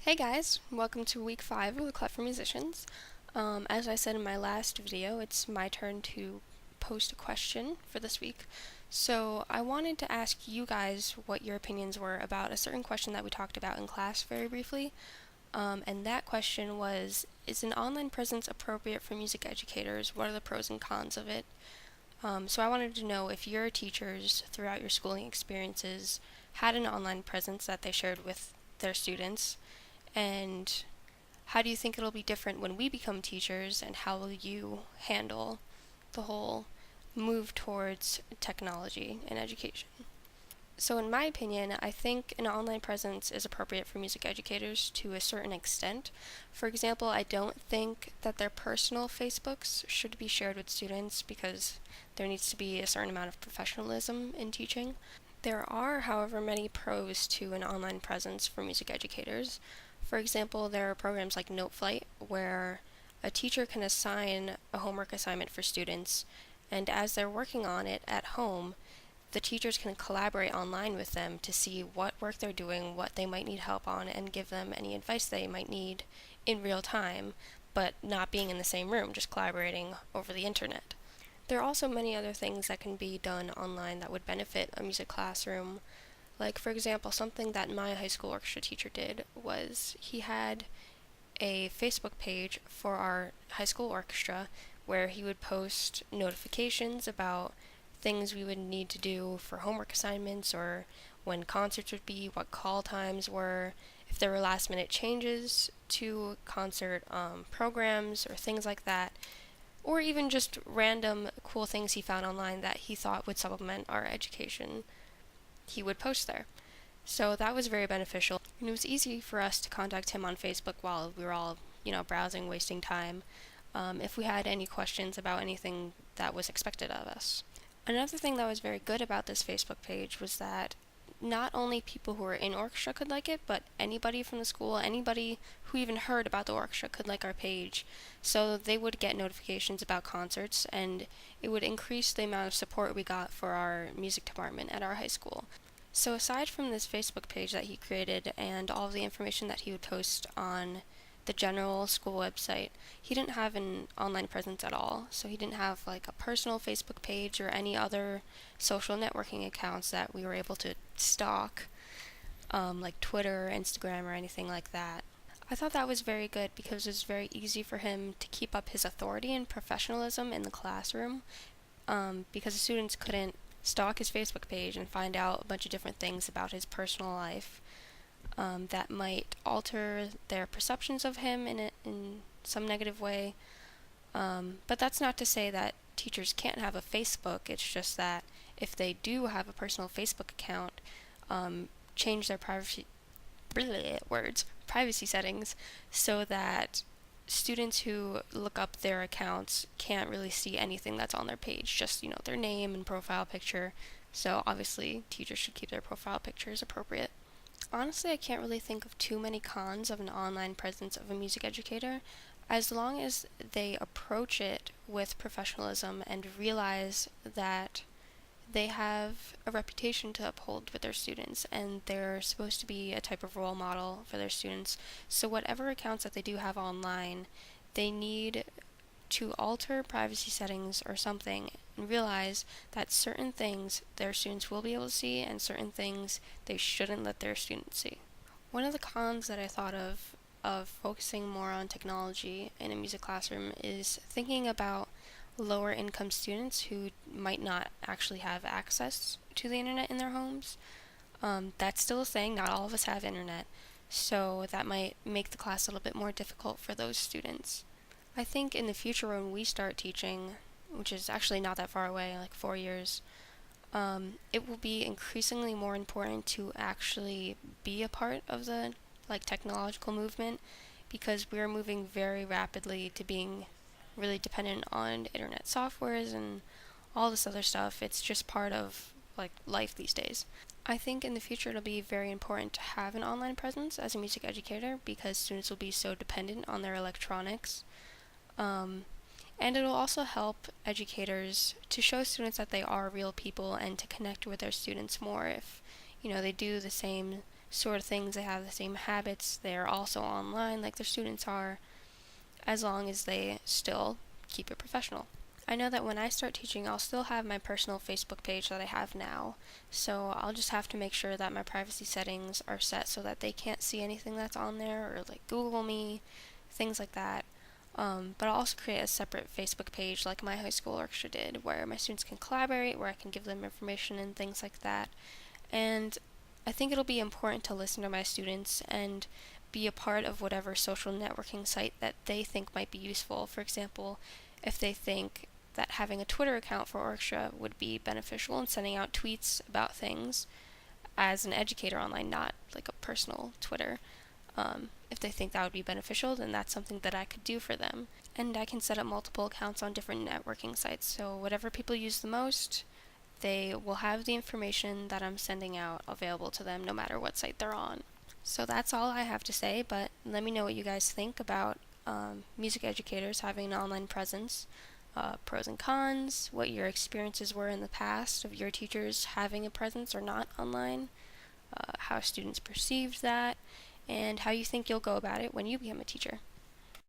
Hey guys, welcome to week 5 of the Clef-er Musicians. As I said in my last video, it's my turn to post a question for this week. So I wanted to ask you guys what your opinions were about a certain question that we talked about in class very briefly. And that question was, is an online presence appropriate for music educators? What are the pros and cons of it? So I wanted to know if your teachers throughout your schooling experiences had an online presence that they shared with their students, and how do you think it'll be different when we become teachers, and how will you handle the whole move towards technology in education? So in my opinion, I think an online presence is appropriate for music educators to a certain extent. For example, I don't think that their personal Facebooks should be shared with students because there needs to be a certain amount of professionalism in teaching. There are, however, many pros to an online presence for music educators. For example, there are programs like NoteFlight where a teacher can assign a homework assignment for students, and as they're working on it at home, the teachers can collaborate online with them to see what work they're doing, what they might need help on, and give them any advice they might need in real time, but not being in the same room, just collaborating over the internet. There are also many other things that can be done online that would benefit a music classroom. Like, for example, something that my high school orchestra teacher did was he had a Facebook page for our high school orchestra where he would post notifications about things we would need to do for homework assignments, or when concerts would be, what call times were, if there were last minute changes to concert programs or things like that, or even just random cool things he found online that he thought would supplement our education. He would post there. So that was very beneficial, and it was easy for us to contact him on Facebook while we were all, browsing, wasting time, if we had any questions about anything that was expected of us. Another thing that was very good about this Facebook page was that not only people who were in orchestra could like it, but anybody from the school, anybody who even heard about the orchestra could like our page. So they would get notifications about concerts, and it would increase the amount of support we got for our music department at our high school. So aside from this Facebook page that he created and all of the information that he would post on the general school website, he didn't have an online presence at all. So he didn't have like a personal Facebook page or any other social networking accounts that we were able to stalk, like Twitter, Instagram, or anything like that. I thought that was very good because it was very easy for him to keep up his authority and professionalism in the classroom, because the students couldn't stalk his Facebook page and find out a bunch of different things about his personal life that might alter their perceptions of him in some negative way. But that's not to say that teachers can't have a Facebook. It's just that if they do have a personal Facebook account, change their privacy settings so that students who look up their accounts can't really see anything that's on their page, just, their name and profile picture. So obviously teachers should keep their profile pictures appropriate. Honestly, I can't really think of too many cons of an online presence of a music educator, as long as they approach it with professionalism and realize that they have a reputation to uphold with their students, and they're supposed to be a type of role model for their students. So whatever accounts that they do have online, they need to alter privacy settings or something and realize that certain things their students will be able to see and certain things they shouldn't let their students see. One of the cons that I thought of focusing more on technology in a music classroom is thinking about lower income students who might not actually have access to the internet in their homes. That's still a thing, not all of us have internet, so that might make the class a little bit more difficult for those students. I think in the future when we start teaching, which is actually not that far away, like 4 years, it will be increasingly more important to actually be a part of the technological movement, because we're moving very rapidly to being really dependent on internet softwares and all this other stuff. It's just part of life these days. I think in the future it'll be very important to have an online presence as a music educator because students will be so dependent on their electronics. And it'll also help educators to show students that they are real people and to connect with their students more if, they do the same sort of things, they have the same habits, they're also online like their students are, as long as they still keep it professional. I know that when I start teaching, I'll still have my personal Facebook page that I have now, so I'll just have to make sure that my privacy settings are set so that they can't see anything that's on there, or like Google me, things like that. But I'll also create a separate Facebook page like my high school orchestra did, where my students can collaborate, where I can give them information and things like that. And I think it'll be important to listen to my students and be a part of whatever social networking site that they think might be useful. For example, if they think that having a Twitter account for orchestra would be beneficial in sending out tweets about things as an educator online, not like a personal Twitter. If they think that would be beneficial, then that's something that I could do for them. And I can set up multiple accounts on different networking sites, so whatever people use the most, they will have the information that I'm sending out available to them no matter what site they're on. So that's all I have to say, but let me know what you guys think about music educators having an online presence, pros and cons, what your experiences were in the past of your teachers having a presence or not online, how students perceived that, and how you think you'll go about it when you become a teacher.